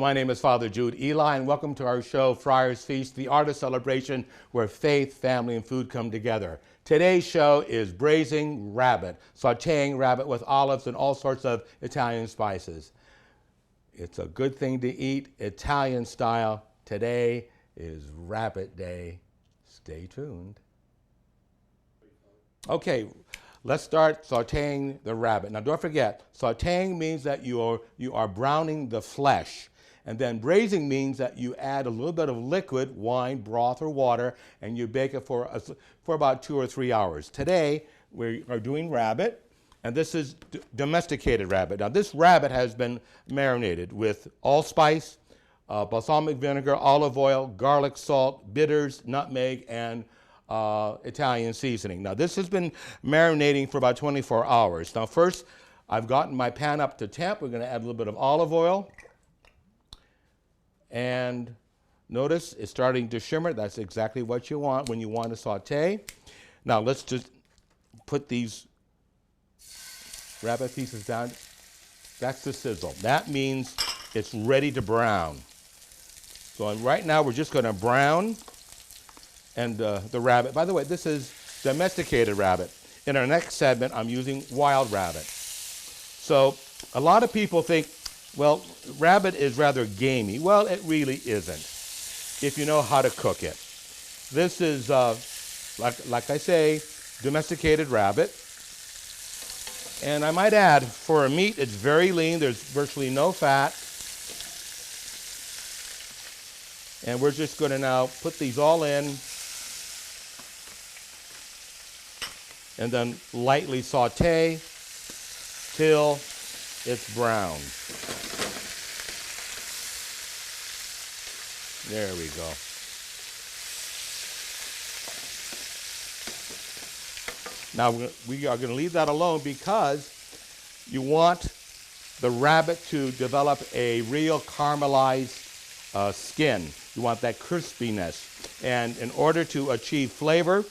My name is Father Jude Eli, and welcome to our show, Friars Feast, the art of celebration where faith, family, and food come together. Today's show is braising rabbit, sauteing rabbit with olives and all sorts of Italian spices. It's a good thing to eat Italian style. Today is Rabbit Day. Stay tuned. Okay, let's start sauteing the rabbit. Now don't forget, sauteing means that you are browning the flesh. And then braising means that you add a little bit of liquid, wine, broth, or water, and you bake it for about 2 or 3 hours. Today, we are doing rabbit, and this is domesticated rabbit. Now, this rabbit has been marinated with allspice, balsamic vinegar, olive oil, garlic, salt, bitters, nutmeg, and Italian seasoning. Now, this has been marinating for about 24 hours. Now, first, I've gotten my pan up to temp. We're going to add a little bit of olive oil. And notice it's starting to shimmer. That's exactly what you want when you want to saute. Now let's just put these rabbit pieces down. That's the sizzle. That means it's ready to brown. So right now we're just going to brown and the rabbit. By the way, this is domesticated rabbit. In our next segment, I'm using wild rabbit. So a lot of people think, well, rabbit is rather gamey. Well, it really isn't, if you know how to cook it. This is, like I say, domesticated rabbit. And I might add, for a meat, it's very lean. There's virtually no fat. And we're just going to now put these all in and then lightly saute till it's brown. There we go. Now we are going to leave that alone because you want the rabbit to develop a real caramelized skin. You want that crispiness. And in order to achieve flavor,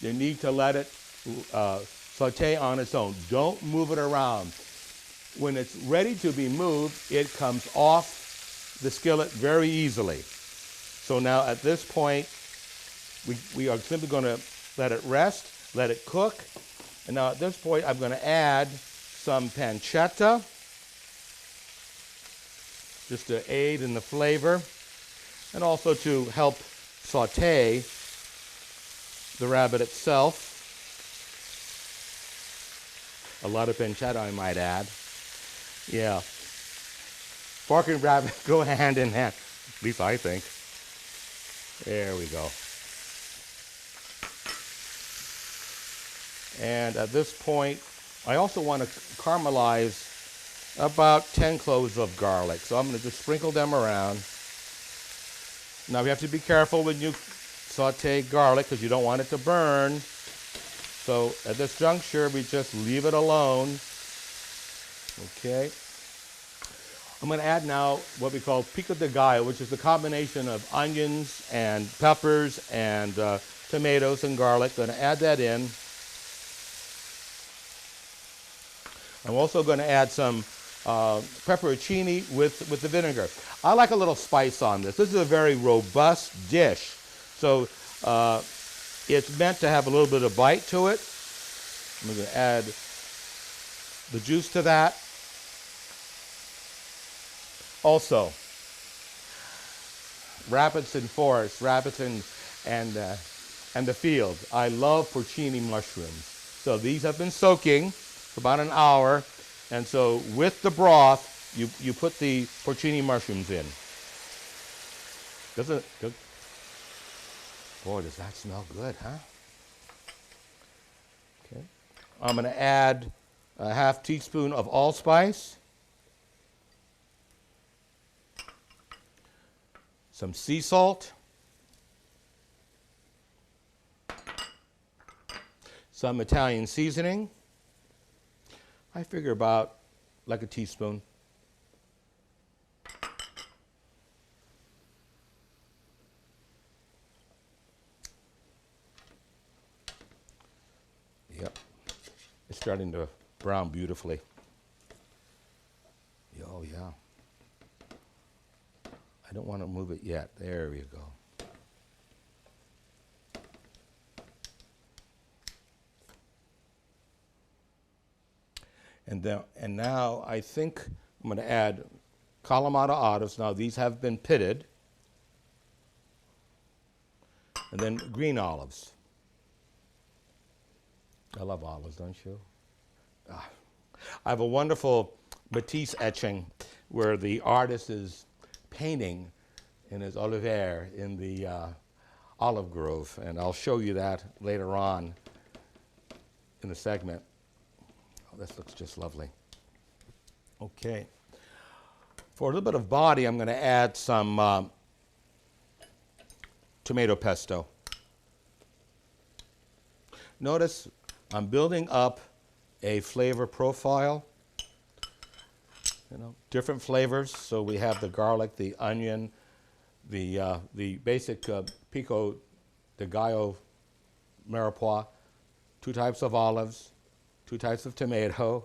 you need to let it saute on its own. Don't move it around. When it's ready to be moved, it comes off the skillet very easily. So now at this point, we are simply going to let it rest, let it cook. And now at this point, I'm going to add some pancetta, just to aid in the flavor, and also to help saute the rabbit itself. A lot of pancetta, I might add. Yeah. Pork and rabbit go hand in hand, at least I think. There we go. And at this point, I also want to caramelize about 10 cloves of garlic. So I'm going to just sprinkle them around. Now we have to be careful when you saute garlic because you don't want it to burn. So at this juncture, we just leave it alone. Okay. I'm going to add now what we call pico de gallo, which is the combination of onions and peppers and tomatoes and garlic. Going to add that in. I'm also going to add some pepperoncini with the vinegar. I like a little spice on this. This is a very robust dish. So it's meant to have a little bit of bite to it. I'm going to add the juice to that. Also, rabbits in forests, rabbits and the field. I love porcini mushrooms. So these have been soaking for about an hour, and so with the broth, you put the porcini mushrooms in. Doesn't it? Boy, does that smell good, huh? Okay. I'm going to add a half teaspoon of allspice. Some sea salt, some Italian seasoning. I figure about like a teaspoon. Yep, it's starting to brown beautifully. Oh yeah. I don't want to move it yet. There we go. And now I think I'm going to add Kalamata olives. Now these have been pitted. And then green olives. I love olives, don't you? Ah. I have a wonderful Matisse etching where the artist is painting in his olivier in the olive grove, and I'll show you that later on in the segment. Oh, this looks just lovely. Okay. For a little bit of body, I'm going to add some tomato pesto. Notice I'm building up a flavor profile. You know, different flavors. So we have the garlic, the onion, the basic pico de gallo mirepoix, 2 types of olives, 2 types of tomato.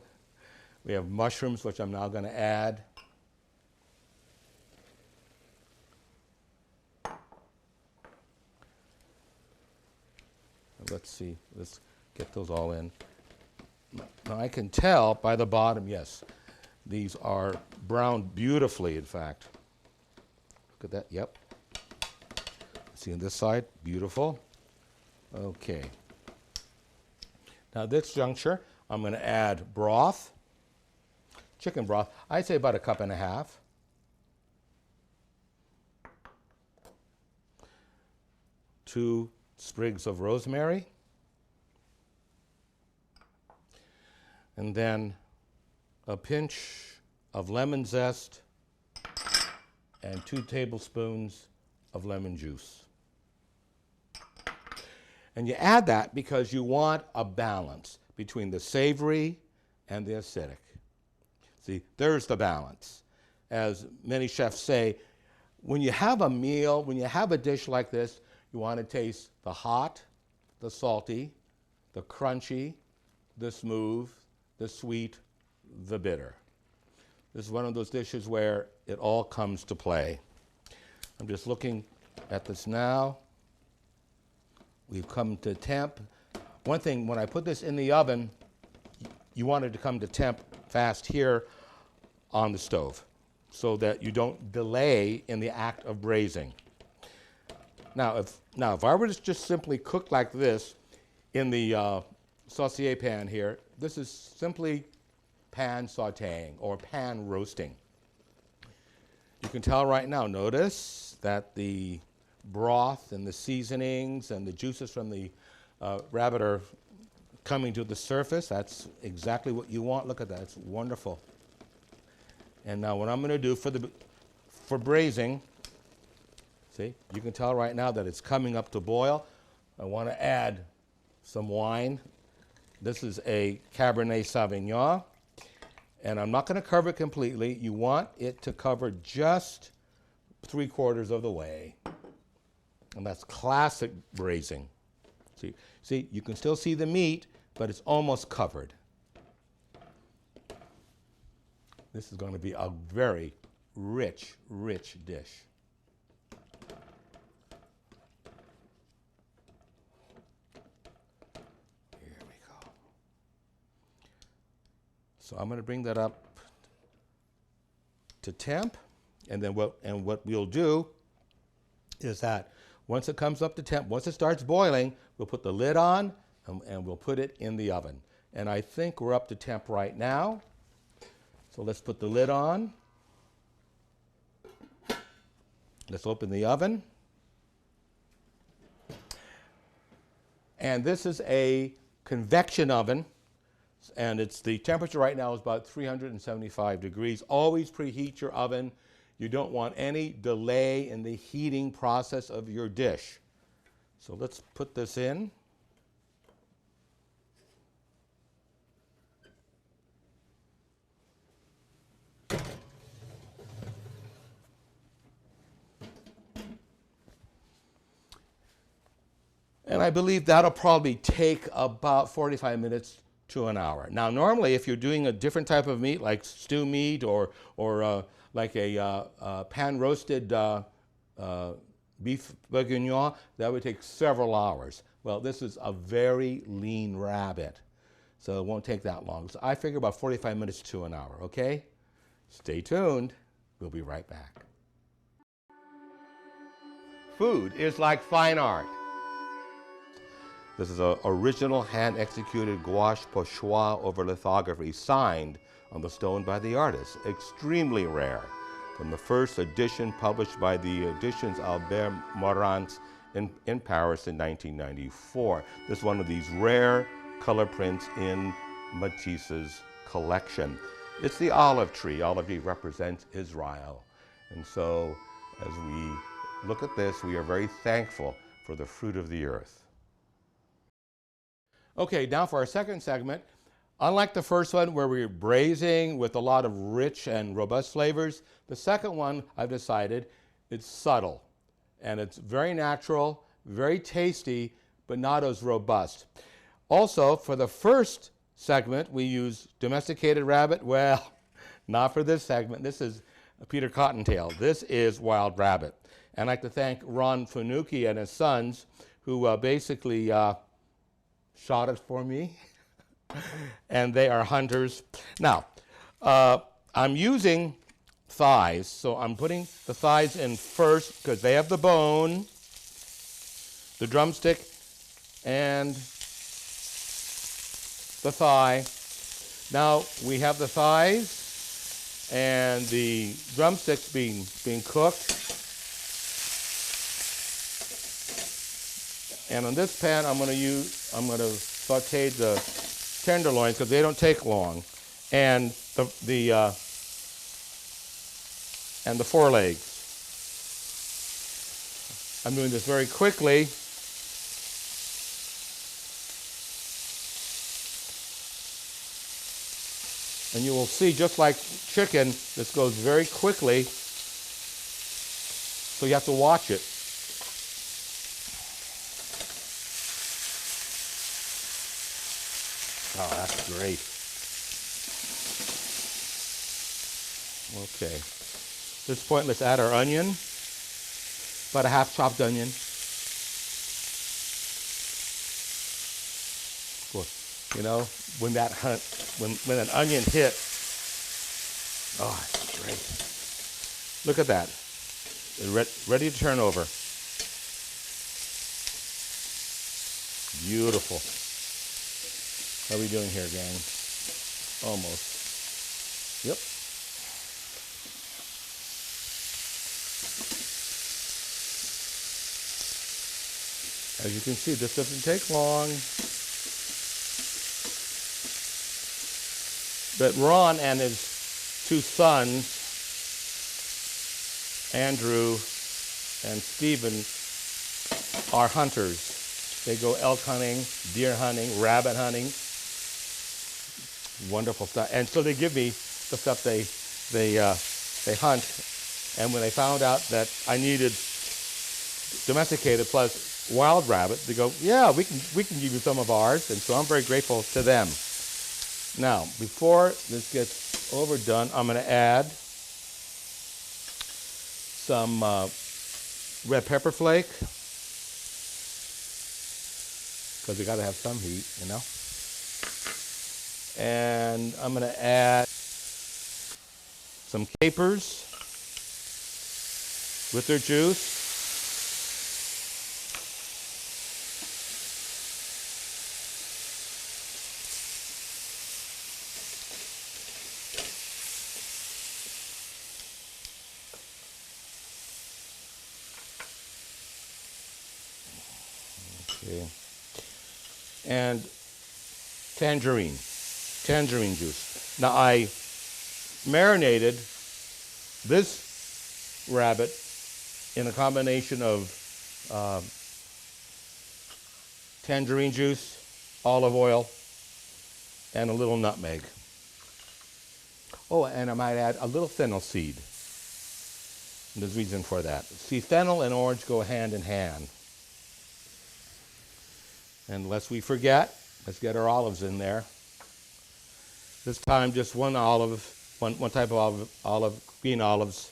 We have mushrooms, which I'm now going to add. Let's see, let's get those all in. Now I can tell by the bottom, yes, these are browned beautifully, in fact. Look at that, yep. See on this side, beautiful. Okay. Now this juncture, I'm going to add broth, chicken broth. I'd say about 1.5 cups. 2 sprigs of rosemary, and then a pinch of lemon zest and 2 tablespoons of lemon juice. And you add that because you want a balance between the savory and the acidic. See, there's the balance. As many chefs say, when you have a meal, when you have a dish like this, you want to taste the hot, the salty, the crunchy, the smooth, the sweet, the bitter. This is one of those dishes where it all comes to play. I'm just looking at this now. We've come to temp. One thing, when I put this in the oven, you want it to come to temp fast here on the stove so that you don't delay in the act of braising. Now, if I were to just simply cook like this in the saucier pan here, this is simply pan sauteing or pan roasting. You can tell right now, notice that the broth and the seasonings and the juices from the rabbit are coming to the surface. That's exactly what you want. Look at that, it's wonderful. And now what I'm going to do for braising, see, you can tell right now that it's coming up to boil. I want to add some wine. This is a Cabernet Sauvignon, and I'm not going to cover it completely. You want it to cover just 3/4 of the way, and that's classic braising. See, you can still see the meat, but it's almost covered. This is going to be a very rich, rich dish. So I'm going to bring that up to temp, and then what we'll do is that once it comes up to temp, once it starts boiling, we'll put the lid on and we'll put it in the oven. And I think we're up to temp right now. So let's put the lid on. Let's open the oven. And this is a convection oven. And the temperature right now is about 375 degrees. Always preheat your oven. You don't want any delay in the heating process of your dish. So let's put this in. And I believe that'll probably take about 45 minutes to an hour. Now, normally, if you're doing a different type of meat, like stew meat or like a pan-roasted beef bourguignon, that would take several hours. Well, this is a very lean rabbit, so it won't take that long. So I figure about 45 minutes to an hour, okay? Stay tuned. We'll be right back. Food is like fine art. This is an original hand-executed gouache pochoir over lithography signed on the stone by the artist. Extremely rare. From the first edition published by the Editions Albert Morant in Paris in 1994. This is one of these rare color prints in Matisse's collection. It's the olive tree. Olive tree represents Israel. And so as we look at this, we are very thankful for the fruit of the earth. Okay, now for our second segment. Unlike the first one where we were braising with a lot of rich and robust flavors, the second one I've decided it's subtle and it's very natural, very tasty, but not as robust. Also, for the first segment, we use domesticated rabbit. Well, not for this segment. This is Peter Cottontail. This is wild rabbit. And I'd like to thank Ron Finucchi and his sons who basically shot it for me. And they are hunters. Now, I'm using thighs, so I'm putting the thighs in first because they have the bone, the drumstick, and the thigh. Now we have the thighs and the drumsticks being cooked. And on this pan, I'm going to saute the tenderloins because they don't take long, and the forelegs. I'm doing this very quickly. And you will see, just like chicken, this goes very quickly, so you have to watch it. Oh, that's great. Okay. At this point, let's add our onion. About a half chopped onion. Well, you know, when an onion hits, oh, it's great. Look at that. Ready to turn over. Beautiful. How are we doing here, gang? Almost. Yep. As you can see, this doesn't take long. But Ron and his two sons, Andrew and Stephen, are hunters. They go elk hunting, deer hunting, rabbit hunting. Wonderful stuff. And so they give me the stuff they hunt. And when they found out that I needed domesticated plus wild rabbit, they go, yeah, we can give you some of ours. And so I'm very grateful to them. Now, before this gets overdone, I'm going to add some red pepper flake, because we got to have some heat, you know. And I'm going to add some capers with their juice. Okay. And tangerine juice. Now I marinated this rabbit in a combination of tangerine juice, olive oil, and a little nutmeg. Oh, and I might add a little fennel seed. And there's a reason for that. See, fennel and orange go hand in hand. And lest we forget, let's get our olives in there. This time just one olive, one type of olive, green olives.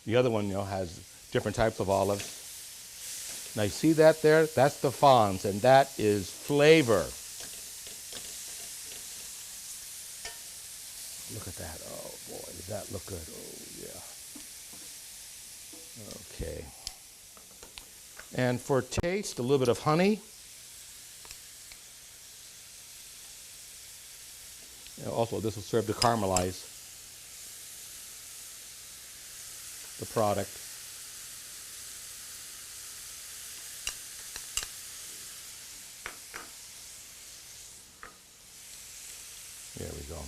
The other one, has different types of olives. Now you see that there? That's the fons, and that is flavor. Look at that. Oh boy, does that look good? Oh yeah. Okay. And for taste, a little bit of honey. Also, this will serve to caramelize the product. There we go.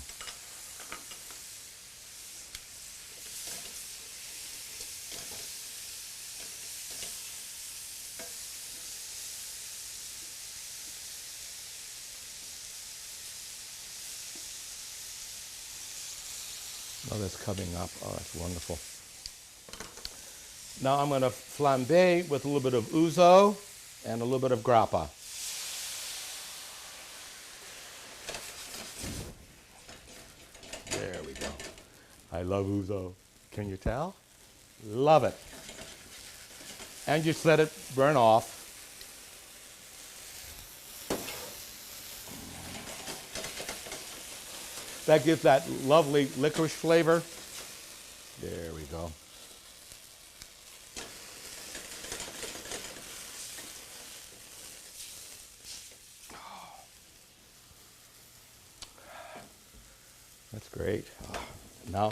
Oh, that's coming up. Oh, that's wonderful. Now I'm going to flambe with a little bit of ouzo and a little bit of grappa. There we go. I love ouzo. Can you tell? Love it. And just let it burn off. That gives that lovely licorice flavor. There we go. That's great. Now,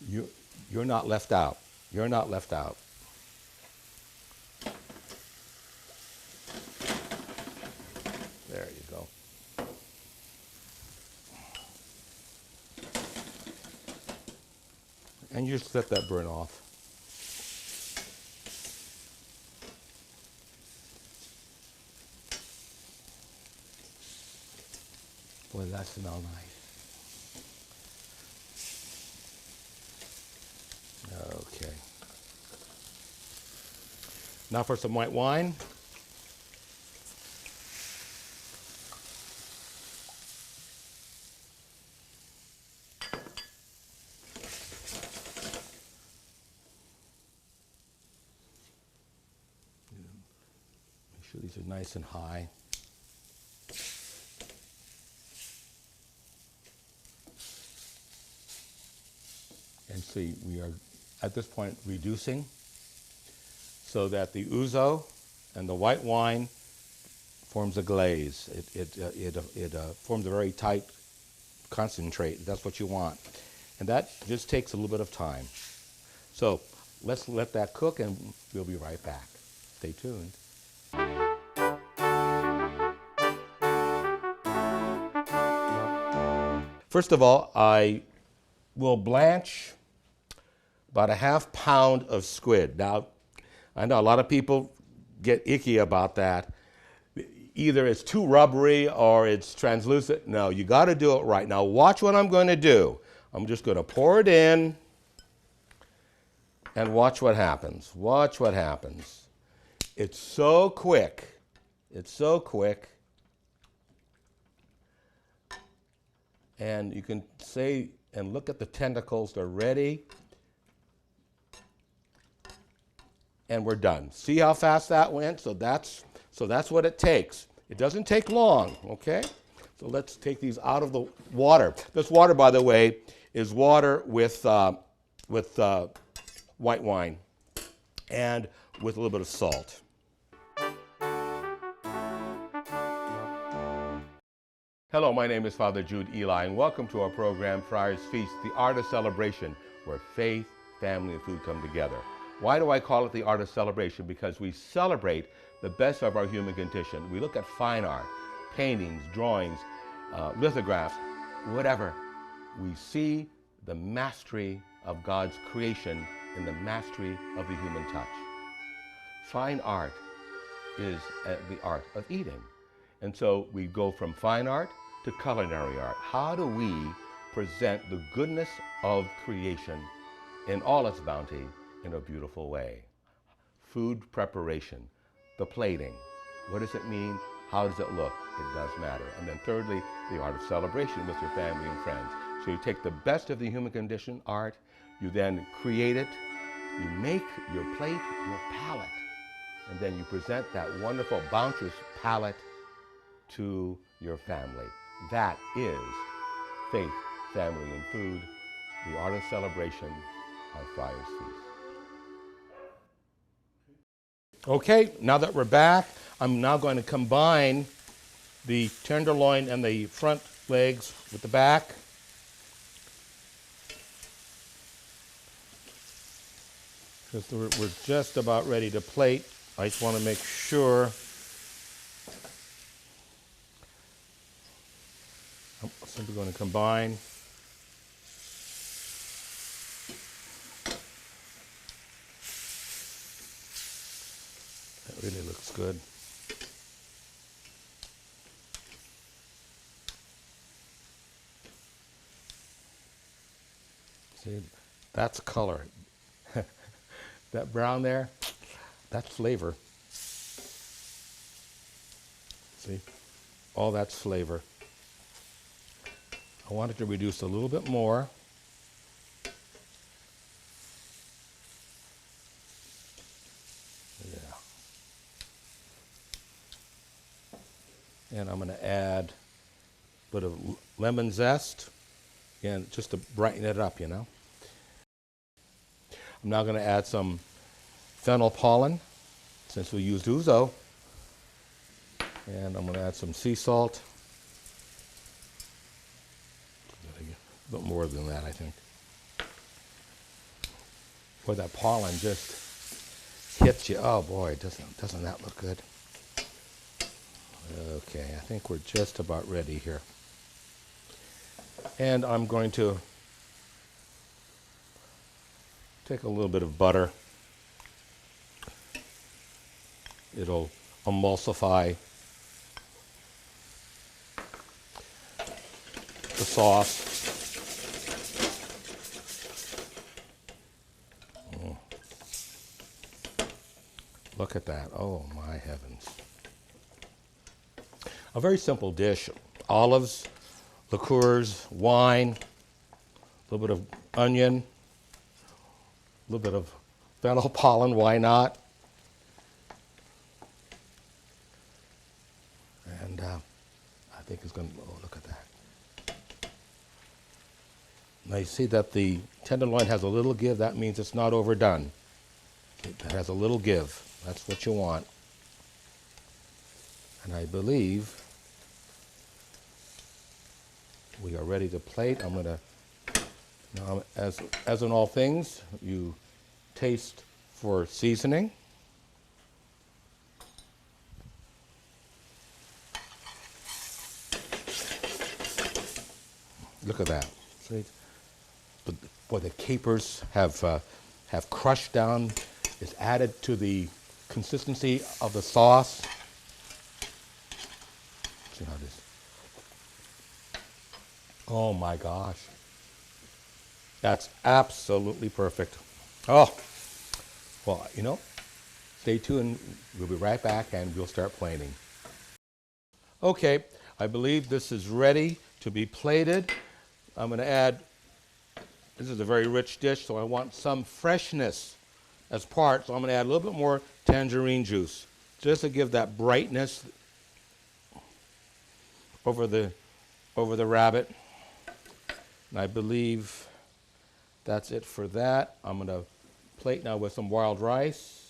you're not left out. You're not left out. There you go. And you just let that burn off. Boy, that smells nice. Okay. Now for some white wine. Make sure these are nice and high. And see, we are at this point reducing so that the ouzo and the white wine forms a glaze. It forms a very tight concentrate. That's what you want. And that just takes a little bit of time. So let's let that cook and we'll be right back. Stay tuned. First of all, I will blanch about a half pound of squid. Now, I know a lot of people get icky about that. Either it's too rubbery or it's translucent. No, you got to do it right. Now, watch what I'm going to do. I'm just going to pour it in and watch what happens. Watch what happens. It's so quick. It's so quick. And you can say and look at the tentacles. They're ready. And we're done. See how fast that went? So that's what it takes. It doesn't take long, okay? So let's take these out of the water. This water, by the way, is water with white wine and with a little bit of salt. Hello, my name is Father Jude Eli, and welcome to our program, Friars Feast, the art of celebration, where faith, family, and food come together. Why do I call it the art of celebration? Because we celebrate the best of our human condition. We look at fine art, paintings, drawings, lithographs, whatever. We see the mastery of God's creation in the mastery of the human touch. Fine art is the art of eating. And so we go from fine art to culinary art. How do we present the goodness of creation in all its bounty in a beautiful way? Food preparation, the plating. What does it mean? How does it look? It does matter. And then thirdly, the art of celebration with your family and friends. So you take the best of the human condition, art, you then create it, you make your plate, your palate, and then you present that wonderful, bounteous palate to your family. That is faith, family, and food, the art of celebration on Friars Feast. Okay, now that we're back, I'm now going to combine the tenderloin and the front legs with the back. Because we're just about ready to plate. I just want to make sure. I'm simply going to combine. That really looks good. See, that's color. That brown there, that's flavor. See, all that's flavor. I wanted to reduce a little bit more. Yeah. And I'm going to add a bit of lemon zest, again, just to brighten it up, you know. I'm now going to add some fennel pollen, since we used ouzo. And I'm going to add some sea salt. A bit more than that, I think. Boy, that pollen just hits you. Oh boy, doesn't that look good? Okay, I think we're just about ready here. And I'm going to take a little bit of butter. It'll emulsify the sauce. Look at that. Oh, my heavens. A very simple dish. Olives, liqueurs, wine, a little bit of onion, a little bit of fennel pollen, why not? And I think it's going to, oh, look at that. Now you see that the tenderloin has a little give. That means it's not overdone. It has a little give. That's what you want. And I believe we are ready to plate. I'm going to, now as in all things, you taste for seasoning. Look at that. See? Boy, the capers have crushed down. It's added to the consistency of the sauce. See how it is. Oh my gosh. That's absolutely perfect. Oh, well, you know, stay tuned. We'll be right back and we'll start plating. Okay, I believe this is ready to be plated. I'm going to add, this is a very rich dish, so I want some freshness as part, so I'm going to add a little bit more tangerine juice, just to give that brightness over the rabbit. And I believe that's it for that. I'm going to plate now with some wild rice.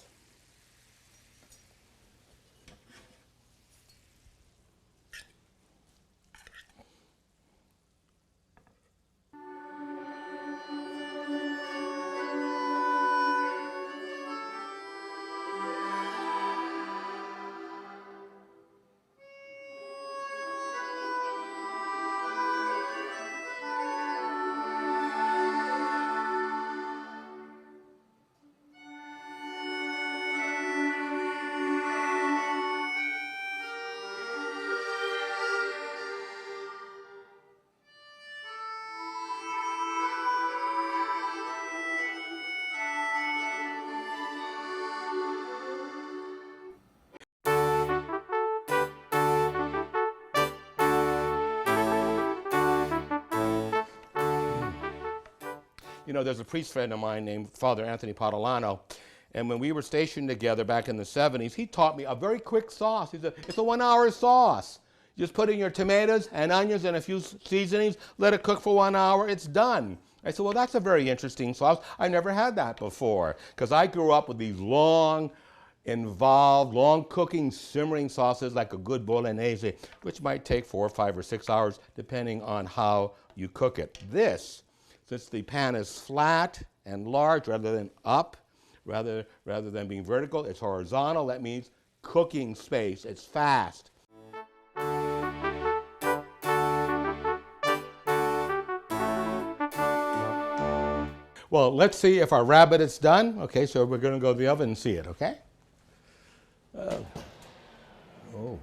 You know, there's a priest friend of mine named Father Anthony Padolano, and when we were stationed together back in the 70s, he taught me a very quick sauce. He said, it's a 1-hour sauce. Just put in your tomatoes and onions and a few seasonings, let it cook for 1 hour, it's done. I said, well, that's a very interesting sauce. I never had that before, because I grew up with these long, involved, long cooking, simmering sauces like a good bolognese, which might take 4, 5, or 6 hours, depending on how you cook it. This, since the pan is flat and large rather than up, rather than being vertical, it's horizontal. That means cooking space. It's fast. Well, let's see if our rabbit is done. Okay, so we're going to go to the oven and see it, okay? Oh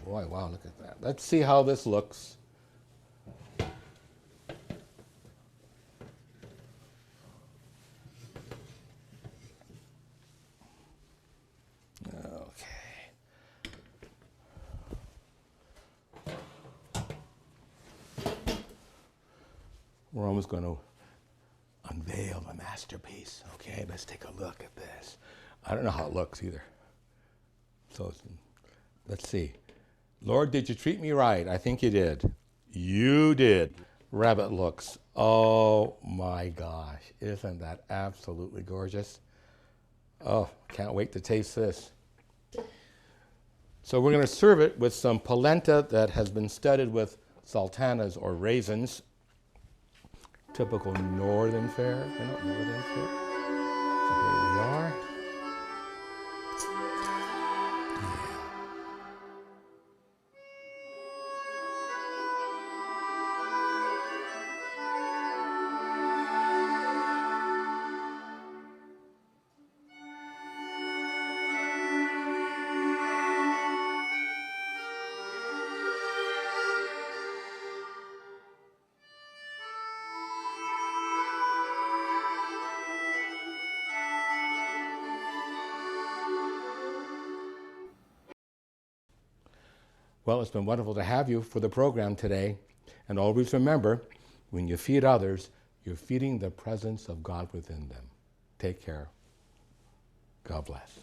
boy, wow, look at that. Let's see how this looks. We're almost going to unveil the masterpiece. Okay, let's take a look at this. I don't know how it looks either. So let's see. Lord, did you treat me right? I think you did. You did. Rabbit looks. Oh my gosh. Isn't that absolutely gorgeous? Oh, can't wait to taste this. So we're going to serve it with some polenta that has been studded with sultanas or raisins. Typical northern fare, you know, northern fare. So here we are. Yeah. Well, it's been wonderful to have you for the program today. And always remember, when you feed others, you're feeding the presence of God within them. Take care. God bless.